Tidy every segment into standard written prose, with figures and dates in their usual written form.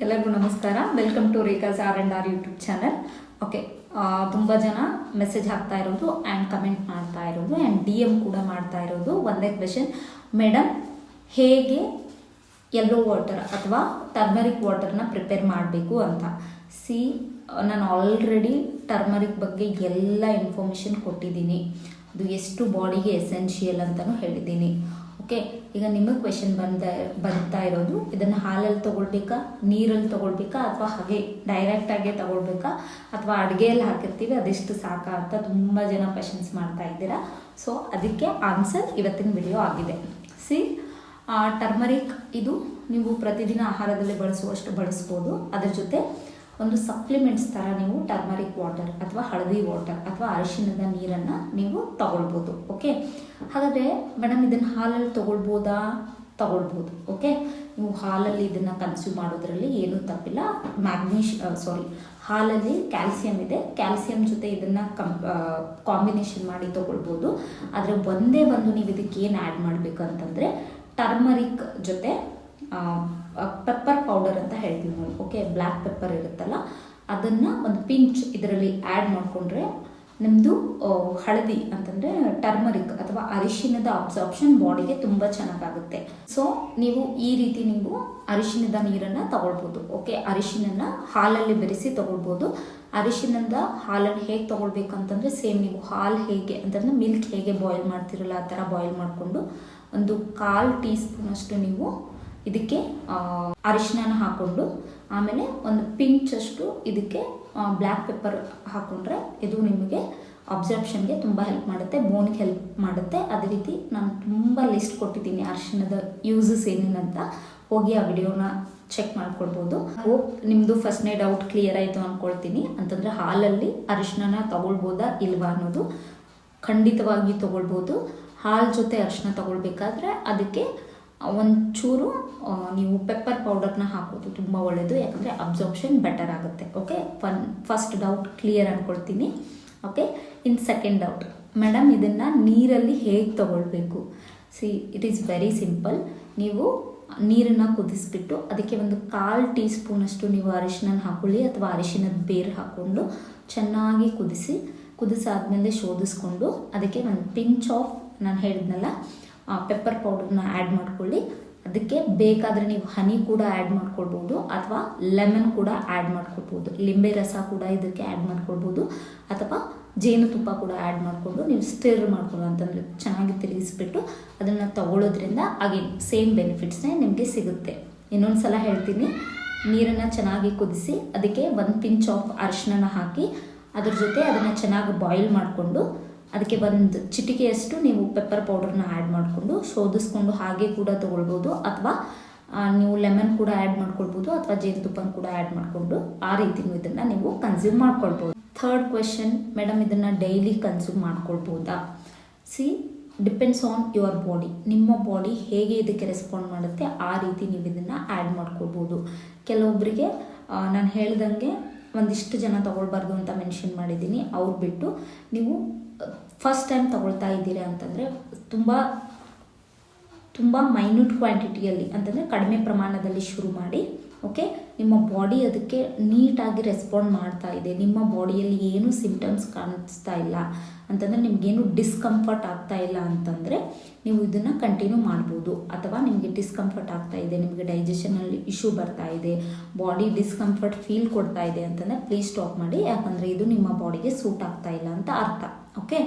ಎಲ್ಲರಿಗೂ ನಮಸ್ಕಾರ. Welcome to Rekha's R&R YouTube channel. Okay, ತುಂಬ ಜನ ಮೆಸೇಜ್ ಹಾಕ್ತಾ ಇರೋದು ಆ್ಯಂಡ್ ಕಮೆಂಟ್ ಮಾಡ್ತಾ ಇರೋದು ಆ್ಯಂಡ್ DM ಕೂಡ ಮಾಡ್ತಾ ಇರೋದು ಒಂದೇ ಕ್ವೆಶನ್. ಮೇಡಮ್, ಹೇಗೆ ಯೆಲ್ಲೋ ವಾಟರ್ ಅಥವಾ ಟರ್ಮರಿಕ್ ವಾಟರ್ನ ಪ್ರಿಪೇರ್ ಮಾಡಬೇಕು ಅಂತ. ನಾನು ಆಲ್ರೆಡಿ ಟರ್ಮರಿಕ್ ಬಗ್ಗೆ ಎಲ್ಲ ಇನ್ಫಾರ್ಮೇಷನ್ ಕೊಟ್ಟಿದ್ದೀನಿ. ಅದು ಎಷ್ಟು ಬಾಡಿಗೆ ಎಸೆನ್ಷಿಯಲ್ ಅಂತಲೂ ಹೇಳಿದ್ದೀನಿ. ಓಕೆ, ಈಗ ನಿಮಗೆ ಕ್ವೆಶನ್ ಬರ್ತಾ ಇರೋದು, ಇದನ್ನು ಹಾಲಲ್ಲಿ ತೊಗೊಳ್ಬೇಕಾ, ನೀರಲ್ಲಿ ತೊಗೊಳ್ಬೇಕಾ, ಅಥವಾ ಹಾಗೆ ಡೈರೆಕ್ಟಾಗೆ ತೊಗೊಳ್ಬೇಕಾ, ಅಥವಾ ಅಡುಗೆಯಲ್ಲಿ ಹಾಕಿರ್ತೀವಿ ಅದೆಷ್ಟು ಸಾಕಾ ಅಂತ ತುಂಬ ಜನ ಕ್ವೆಶನ್ಸ್ ಮಾಡ್ತಾ ಇದ್ದೀರಾ. ಸೊ ಅದಕ್ಕೆ ಆನ್ಸರ್ ಇವತ್ತಿನ ವಿಡಿಯೋ ಆಗಿದೆ. ಟರ್ಮರಿಕ್ ಇದು ನೀವು ಪ್ರತಿದಿನ ಆಹಾರದಲ್ಲಿ ಬಳಸುವಷ್ಟು ಬಳಸ್ಬೋದು. ಅದ್ರ ಜೊತೆ ಒಂದು ಸಪ್ಲಿಮೆಂಟ್ಸ್ ಥರ ನೀವು ಟರ್ಮರಿಕ್ ವಾಟರ್ ಅಥವಾ ಹಳದಿ ವಾಟರ್ ಅಥವಾ ಅರಿಶಿಣದ ನೀರನ್ನು ನೀವು ತಗೊಳ್ಬೋದು. ಓಕೆ, ಹಾಗಾದರೆ ಮೇಡಮ್ ಇದನ್ನು ಹಾಲಲ್ಲಿ ತಗೊಳ್ಬೋದು. ಓಕೆ, ನೀವು ಹಾಲಲ್ಲಿ ಇದನ್ನು ಕನ್ಸ್ಯೂಮ್ ಮಾಡೋದ್ರಲ್ಲಿ ಏನೂ ತಪ್ಪಿಲ್ಲ. ಹಾಲಲ್ಲಿ ಕ್ಯಾಲ್ಸಿಯಂ ಇದೆ. ಕ್ಯಾಲ್ಸಿಯಂ ಜೊತೆ ಇದನ್ನು ಕಾಂಬಿನೇಷನ್ ಮಾಡಿ ತಗೊಳ್ಬೋದು. ಆದರೆ ಒಂದೇ ನೀವು ಇದಕ್ಕೆ ಏನು ಆ್ಯಡ್ ಮಾಡಬೇಕು ಅಂತಂದರೆ ಟರ್ಮರಿಕ್ ಜೊತೆ ಪೆಪ್ಪರ್ ಪೌಡರ್ ಅಂತ ಹೇಳ್ತೀವಿ ನಾವು. ಓಕೆ, ಬ್ಲ್ಯಾಕ್ ಪೆಪ್ಪರ್ ಇರುತ್ತಲ್ಲ, ಅದನ್ನು ಒಂದು ಪಿಂಚ್ ಇದರಲ್ಲಿ ಆ್ಯಡ್ ಮಾಡಿಕೊಂಡ್ರೆ ನಿಮ್ಮದು ಹಳದಿ ಅಂತಂದರೆ ಟರ್ಮರಿಕ್ ಅಥವಾ ಅರಿಶಿಣದ ಅಬ್ಸಾರ್ಪ್ಷನ್ ಬಾಡಿಗೆ ತುಂಬ ಚೆನ್ನಾಗಾಗುತ್ತೆ. ಸೊ ನೀವು ಈ ರೀತಿ ನೀವು ಅರಿಶಿಣದ ನೀರನ್ನು ತಗೊಳ್ಬೋದು. ಓಕೆ, ಅರಿಶಿಣನ ಹಾಲಲ್ಲಿ ಬೆರೆಸಿ ತಗೊಳ್ಬೋದು. ಅರಿಶಿಣದ ಹಾಲನ್ನು ಹೇಗೆ ತೊಗೊಳ್ಬೇಕು ಅಂತಂದರೆ ಸೇಮ್ ನೀವು ಹಾಲು ಹೇಗೆ ಅಂತಂದರೆ ಮಿಲ್ಕ್ ಹೇಗೆ ಬಾಯ್ಲ್ ಮಾಡ್ತಿರಲ್ಲ ಆ ಥರ ಬಾಯ್ಲ್ ಮಾಡಿಕೊಂಡು ಒಂದು 1/4 ಟೀ ಸ್ಪೂನಷ್ಟು ನೀವು ಇದಕ್ಕೆ ಅರಿಶಿಣನ ಹಾಕ್ಕೊಂಡು ಆಮೇಲೆ ಒಂದು ಪಿಂಚಷ್ಟು ಇದಕ್ಕೆ ಬ್ಲ್ಯಾಕ್ ಪೆಪ್ಪರ್ ಹಾಕ್ಕೊಂಡ್ರೆ ಇದು ನಿಮಗೆ ಅಬ್ಸಾರ್ಪ್ಷನ್ಗೆ ತುಂಬ ಹೆಲ್ಪ್ ಮಾಡುತ್ತೆ, ಬೋನ್ಗೆ ಹೆಲ್ಪ್ ಮಾಡುತ್ತೆ. ಅದೇ ರೀತಿ ನಾನು ತುಂಬ ಲಿಸ್ಟ್ ಕೊಟ್ಟಿದ್ದೀನಿ ಅರಿಶಿಣದ ಯೂಸಸ್ ಏನೇನಂತ, ಹೋಗಿ ಆ ವಿಡಿಯೋನ ಚೆಕ್ ಮಾಡ್ಕೊಳ್ಬೋದು. ಹೋಪ್ ನಿಮ್ಮದು ಫಸ್ಟ್ನೇ ಡೌಟ್ ಕ್ಲಿಯರ್ ಆಯಿತು ಅಂದ್ಕೊಳ್ತೀನಿ. ಅಂತಂದರೆ ಹಾಲಲ್ಲಿ ಅರಿಶಿಣನ ತಗೊಳ್ಬೋದಾ ಇಲ್ವಾ ಅನ್ನೋದು ಖಂಡಿತವಾಗಿ ತಗೊಳ್ಬೋದು. ಹಾಲು ಜೊತೆ ಅರಿಶಿಣ ತಗೊಳ್ಬೇಕಾದ್ರೆ ಅದಕ್ಕೆ ಒಂಚೂರು ನೀವು ಪೆಪ್ಪರ್ ಪೌಡರ್ನ ಹಾಕೋದು ತುಂಬ ಒಳ್ಳೆಯದು, ಯಾಕಂದರೆ ಅಬ್ಸಾರ್ಪ್ಷನ್ ಬೆಟರ್ ಆಗುತ್ತೆ. ಓಕೆ, ಫಸ್ಟ್ ಡೌಟ್ ಕ್ಲಿಯರ್ ಅಂದ್ಕೊಳ್ತೀನಿ. Okay, in second doubt, madam ಇದನ್ನು ನೀರಲ್ಲಿ ಹೇಗೆ ತಗೊಳ್ಬೇಕು? It is very simple. ನೀವು ನೀರನ್ನು ಕುದಿಸ್ಬಿಟ್ಟು ಅದಕ್ಕೆ ಒಂದು 1/4 ಟೀ ಸ್ಪೂನಷ್ಟು ನೀವು ಅರಿಶಿನ ಹಾಕೊಳ್ಳಿ ಅಥವಾ ಅರಿಶಿಣದ ಬೇರು ಹಾಕ್ಕೊಂಡು ಚೆನ್ನಾಗಿ ಕುದಿಸಾದ್ಮೇಲೆ ಶೋಧಿಸ್ಕೊಂಡು ಅದಕ್ಕೆ ಒಂದು ಪಿಂಚ್ ಆಫ್ ನಾನು ಹೇಳಿದ್ನಲ್ಲ ಪೆಪ್ಪರ್ ಪೌಡರ್ನ ಆ್ಯಡ್ ಮಾಡ್ಕೊಳ್ಳಿ. ಅದಕ್ಕೆ ಬೇಕಾದರೆ ನೀವು ಹನಿ ಕೂಡ ಆ್ಯಡ್ ಮಾಡ್ಕೊಳ್ಬೋದು ಅಥವಾ ಲೆಮನ್ ಕೂಡ ಆ್ಯಡ್ ಮಾಡ್ಕೊಳ್ಬೋದು. ಲಿಂಬೆ ರಸ ಕೂಡ ಇದಕ್ಕೆ ಆ್ಯಡ್ ಮಾಡ್ಕೊಳ್ಬೋದು ಅಥವಾ ಜೇನುತುಪ್ಪ ಕೂಡ ಆ್ಯಡ್ ಮಾಡಿಕೊಂಡು ನೀವು ಸ್ಟಿರ್ ಮಾಡ್ಕೊಳ್ಳೋ ಅಂತಂದರೆ ಚೆನ್ನಾಗಿ ತಿರುಗಿಸ್ಬಿಟ್ಟು ಅದನ್ನು ತಗೊಳ್ಳೋದ್ರಿಂದ ಅಗೇನ್ ಸೇಮ್ ಬೆನಿಫಿಟ್ಸ್ನೇ ನಿಮಗೆ ಸಿಗುತ್ತೆ. ಇನ್ನೊಂದು ಸಲ ಹೇಳ್ತೀನಿ, ನೀರನ್ನು ಚೆನ್ನಾಗಿ ಕುದಿಸಿ ಅದಕ್ಕೆ 1 ಪಿಂಚ್ ಆಫ್ ಅರಿಶಿನ ಹಾಕಿ ಅದ್ರ ಜೊತೆ ಅದನ್ನು ಚೆನ್ನಾಗಿ ಬಾಯ್ಲ್ ಮಾಡಿಕೊಂಡು ಅದಕ್ಕೆ ಒಂದು ಚಿಟಿಕೆಯಷ್ಟು ನೀವು ಪೆಪ್ಪರ್ ಪೌಡರ್ನ ಆ್ಯಡ್ ಮಾಡಿಕೊಂಡು ಶೋಧಿಸ್ಕೊಂಡು ಹಾಗೆ ಕೂಡ ತೊಗೊಳ್ಬೋದು ಅಥವಾ ನೀವು ಲೆಮನ್ ಕೂಡ ಆ್ಯಡ್ ಮಾಡ್ಕೊಳ್ಬೋದು ಅಥವಾ ಜೇನುತುಪ್ಪನ ಕೂಡ ಆ್ಯಡ್ ಮಾಡಿಕೊಂಡು ಆ ರೀತಿ ಇದನ್ನು ನೀವು ಕನ್ಸ್ಯೂಮ್ ಮಾಡ್ಕೊಳ್ಬೋದು. ಥರ್ಡ್ ಕ್ವೆಶನ್, ಮೇಡಮ್ ಇದನ್ನು ಡೈಲಿ ಕನ್ಸ್ಯೂಮ್ ಮಾಡ್ಕೊಳ್ಬೋದಾ? Depends on your body. ನಿಮ್ಮ ಬಾಡಿ ಹೇಗೆ ಇದಕ್ಕೆ ರೆಸ್ಪಾಂಡ್ ಮಾಡುತ್ತೆ ಆ ರೀತಿ ನೀವು ಇದನ್ನು ಆ್ಯಡ್ ಮಾಡ್ಕೊಳ್ಬೋದು. ಕೆಲವೊಬ್ಬರಿಗೆ ನಾನು ಹೇಳ್ದಂಗೆ ಒಂದಿಷ್ಟು ಜನ ತೊಗೊಳ್ಬಾರ್ದು ಅಂತ ಮೆನ್ಷನ್ ಮಾಡಿದ್ದೀನಿ. ಅವ್ರು ಬಿಟ್ಟು ನೀವು ಫಸ್ಟ್ ಟೈಮ್ ತೊಗೊಳ್ತಾ ಇದ್ದೀರಾ ಅಂತಂದರೆ ತುಂಬ ಮೈನ್ಯೂಟ್ ಕ್ವಾಂಟಿಟಿಯಲ್ಲಿ ಅಂತಂದರೆ ಕಡಿಮೆ ಪ್ರಮಾಣದಲ್ಲಿ ಶುರು ಮಾಡಿ. ಓಕೆ, ನಿಮ್ಮ ಬಾಡಿ ಅದಕ್ಕೆ ನೀಟಾಗಿ ರೆಸ್ಪಾಂಡ್ ಮಾಡ್ತಾ ಇದೆ, ನಿಮ್ಮ ಬಾಡಿಯಲ್ಲಿ ಏನೂ ಸಿಂಪ್ಟಮ್ಸ್ ಕಾಣಿಸ್ತಾ ಇಲ್ಲ ಅಂತಂದರೆ ನಿಮಗೇನು ಡಿಸ್ಕಂಫರ್ಟ್ ಆಗ್ತಾ ಇಲ್ಲ ಅಂತಂದರೆ ನೀವು ಇದನ್ನು ಕಂಟಿನ್ಯೂ ಮಾಡ್ಬೋದು. ಅಥವಾ ನಿಮಗೆ ಡಿಸ್ಕಂಫರ್ಟ್ ಆಗ್ತಾ ಇದೆ, ನಿಮಗೆ ಡೈಜೆಷನಲ್ಲಿ ಇಶ್ಯೂ ಬರ್ತಾ ಇದೆ, ಬಾಡಿ ಡಿಸ್ಕಂಫರ್ಟ್ ಫೀಲ್ ಕೊಡ್ತಾ ಇದೆ ಅಂತಂದರೆ ಪ್ಲೀಸ್ ಸ್ಟಾಪ್ ಮಾಡಿ, ಯಾಕಂದರೆ ಇದು ನಿಮ್ಮ ಬಾಡಿಗೆ ಸೂಟ್ ಆಗ್ತಾ ಇಲ್ಲ ಅಂತ ಅರ್ಥ. ಓಕೆ,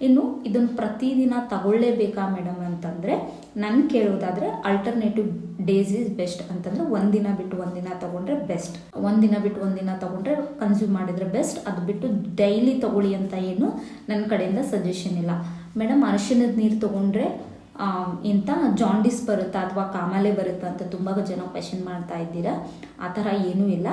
ಇನ್ನು ಇದನ್ನು ಪ್ರತಿದಿನ ತಗೊಳ್ಳೇಬೇಕಾ ಮೇಡಮ್ ಅಂತಂದರೆ ನಾನು ಕೇಳೋದಾದರೆ ಅಲ್ಟರ್ನೇಟಿವ್ ಡೇಸ್ ಈಸ್ ಬೆಸ್ಟ್. ಅಂತಂದರೆ ಒಂದಿನ ಬಿಟ್ಟು ಒಂದಿನ ತೊಗೊಂಡ್ರೆ ಬೆಸ್ಟ್, ಒಂದಿನ ಬಿಟ್ಟು ಒಂದಿನ ತೊಗೊಂಡ್ರೆ ಕನ್ಸ್ಯೂಮ್ ಮಾಡಿದರೆ ಬೆಸ್ಟ್. ಅದು ಬಿಟ್ಟು ಡೈಲಿ ತೊಗೊಳ್ಳಿ ಅಂತ ಏನು ನನ್ನ ಕಡೆಯಿಂದ ಸಜೆಷನ್ ಇಲ್ಲ. ಮೇಡಮ್ ಅರಿಶಿಣದ ನೀರು ತೊಗೊಂಡ್ರೆ ಇಂಥ ಜಾಂಡಿಸ್ ಬರುತ್ತಾ ಅಥವಾ ಕಾಮಾಲೆ ಬರುತ್ತಾ ಅಂತ ತುಂಬ ಜನ ಕ್ವೆಶನ್ ಮಾಡ್ತಾ ಇದ್ದೀರಾ. ಆ ಥರ ಏನೂ ಇಲ್ಲ,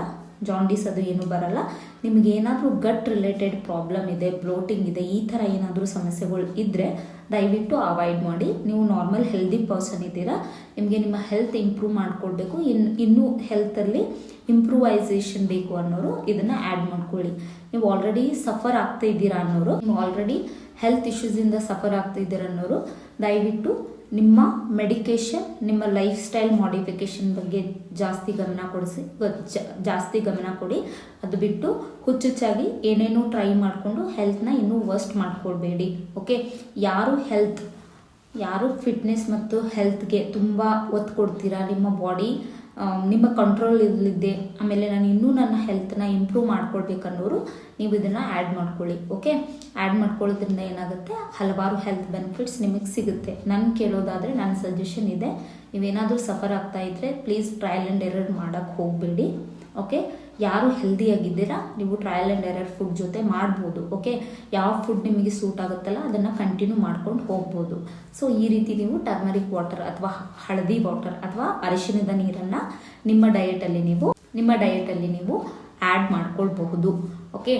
ಜಾಂಡೀಸ್ ಅದು ಏನೂ ಬರಲ್ಲ. ನಿಮಗೇನಾದರೂ ಗಟ್ ರಿಲೇಟೆಡ್ ಪ್ರಾಬ್ಲಮ್ ಇದೆ, ಬ್ಲೋಟಿಂಗ್ ಇದೆ, ಈ ಥರ ಏನಾದರೂ ಸಮಸ್ಯೆಗಳು ಇದ್ದರೆ ದಯವಿಟ್ಟು ಅವಾಯ್ಡ್ ಮಾಡಿ. ನೀವು ನಾರ್ಮಲ್ ಹೆಲ್ದಿ ಪರ್ಸನ್ ಇದ್ದೀರಾ, ನಿಮಗೆ ನಿಮ್ಮ ಹೆಲ್ತ್ ಇಂಪ್ರೂವ್ ಮಾಡ್ಕೊಳ್ಬೇಕು, ಇನ್ನೂ ಹೆಲ್ತಲ್ಲಿ ಇಂಪ್ರೂವೈಸೇಷನ್ ಬೇಕು ಅನ್ನೋರು ಇದನ್ನು ಆ್ಯಡ್ ಮಾಡ್ಕೊಳ್ಳಿ. ನೀವು ಆಲ್ರೆಡಿ ಸಫರ್ ಆಗ್ತಾ ಇದ್ದೀರಾ ಅನ್ನೋರು, ನೀವು ಆಲ್ರೆಡಿ ಹೆಲ್ತ್ ಇಶ್ಯೂಸಿಂದ ಸಫರ್ ಆಗ್ತಾ ಇದ್ದೀರಾ ಅನ್ನೋರು ದಯವಿಟ್ಟು ನಿಮ್ಮ ಮೆಡಿಕೇಷನ್, ನಿಮ್ಮ ಲೈಫ್ ಸ್ಟೈಲ್ ಮಾಡಿಫಿಕೇಷನ್ ಬಗ್ಗೆ ಜಾಸ್ತಿ ಗಮನ ಕೊಡಿ. ಅದು ಬಿಟ್ಟು ಹುಚ್ಚುಚ್ಚಾಗಿ ಏನೇನೋ ಟ್ರೈ ಮಾಡಿಕೊಂಡು ಹೆಲ್ತ್ನ ಇನ್ನೂ ವರ್ಸ್ಟ್ ಮಾಡ್ಕೊಳ್ಬೇಡಿ. ಓಕೆ, ಯಾರು ಫಿಟ್ನೆಸ್ ಮತ್ತು ಹೆಲ್ತ್ಗೆ ತುಂಬ ಒತ್ತು ಕೊಡ್ತೀರಾ, ನಿಮ್ಮ ಬಾಡಿ ನಿಮ್ಮ ಕಂಟ್ರೋಲಲ್ಲಿದ್ದೆ, ಆಮೇಲೆ ನಾನು ಇನ್ನೂ ನನ್ನ ಹೆಲ್ತ್ನ ಇಂಪ್ರೂವ್ ಮಾಡ್ಕೊಳ್ಬೇಕನ್ನೋರು ನೀವು ಇದನ್ನು ಆ್ಯಡ್ ಮಾಡ್ಕೊಳ್ಳಿ. ಓಕೆ, ಆ್ಯಡ್ ಮಾಡ್ಕೊಳ್ಳೋದ್ರಿಂದ ಏನಾಗುತ್ತೆ, ಹಲವಾರು ಹೆಲ್ತ್ ಬೆನಿಫಿಟ್ಸ್ ನಿಮಗೆ ಸಿಗುತ್ತೆ. ನಾನು ಕೇಳೋದಾದರೆ ನನ್ನ ಸಜೆಷನ್ ಇದೆ, ನೀವೇನಾದರೂ ಸಫರ್ ಆಗ್ತಾ ಇದ್ದರೆ ಪ್ಲೀಸ್ ಟ್ರಯಲ್ ಆ್ಯಂಡ್ ಎರರ್ ಮಾಡೋಕ್ಕೆ ಹೋಗಬೇಡಿ. ಓಕೆ, ಯಾರು ಹೆಲ್ದಿಯಾಗಿದ್ದೀರಾ ನೀವು ಟ್ರಯಲ್ ಆ್ಯಂಡ್ ಎರರ್ ಫುಡ್ ಜೊತೆ ಮಾಡ್ಬೋದು. ಓಕೆ, ಯಾವ ಫುಡ್ ನಿಮಗೆ ಸೂಟ್ ಆಗುತ್ತಲ್ಲ ಅದನ್ನು ಕಂಟಿನ್ಯೂ ಮಾಡ್ಕೊಂಡು ಹೋಗ್ಬೋದು. ಸೊ ಈ ರೀತಿ ನೀವು ಟರ್ಮರಿಕ್ ವಾಟರ್ ಅಥವಾ ಹಳದಿ ವಾಟರ್ ಅಥವಾ ಅರಿಶಿಣದ ನೀರನ್ನು ನಿಮ್ಮ ಡಯಟಲ್ಲಿ ನೀವು ಆ್ಯಡ್ ಮಾಡ್ಕೊಳ್ಬಹುದು. ಓಕೆ,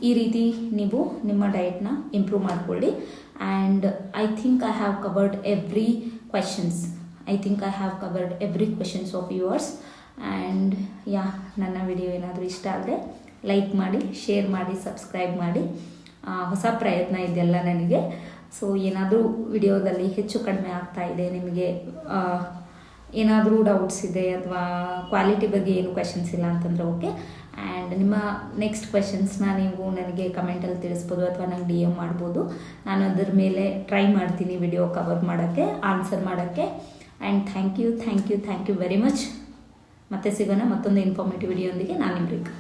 ಈ ರೀತಿ ನೀವು ನಿಮ್ಮ ಡಯಟ್ನ ಇಂಪ್ರೂವ್ ಮಾಡ್ಕೊಳ್ಳಿ. And I think I have covered every questions of yours. And ನನ್ನ ವಿಡಿಯೋ ಏನಾದರೂ ಇಷ್ಟ ಆದರೆ ಲೈಕ್ ಮಾಡಿ, ಶೇರ್ ಮಾಡಿ, ಸಬ್ಸ್ಕ್ರೈಬ್ ಮಾಡಿ. ಹೊಸ ಪ್ರಯತ್ನ ಇದೆಲ್ಲ ನನಗೆ. ಸೊ ಏನಾದರೂ ವಿಡಿಯೋದಲ್ಲಿ ಹೆಚ್ಚು ಕಡಿಮೆ ಆಗ್ತಾ ಇದೆ, ನಿಮಗೆ ಏನಾದರೂ ಡೌಟ್ಸ್ ಇದೆ ಅಥವಾ ಕ್ವಾಲಿಟಿ ಬಗ್ಗೆ ಏನು ಕ್ವೆಶನ್ಸ್ ಇಲ್ಲ ಅಂತಂದರೆ ಓಕೆ. ಆ್ಯಂಡ್ ನಿಮ್ಮ ನೆಕ್ಸ್ಟ್ ಕ್ವೆಶನ್ಸ್ನ ನೀವು ನನಗೆ ಕಮೆಂಟಲ್ಲಿ ತಿಳಿಸ್ಬೋದು ಅಥವಾ ನಂಗೆ DM ಮಾಡ್ಬೋದು. ನಾನು ಅದರ ಮೇಲೆ ಟ್ರೈ ಮಾಡ್ತೀನಿ ವಿಡಿಯೋ ಕವರ್ ಮಾಡೋಕ್ಕೆ, ಆನ್ಸರ್ ಮಾಡೋಕ್ಕೆ. And thank you very much. ಮತ್ತೆ ಸಿಗೋಣ ಮತ್ತೊಂದು ಇನ್ಫಾರ್ಮೇಟಿವ್ ವಿಡಿಯೋಂದಿಗೆ. ನಾನು ನಿಮ್ರಿಗೆ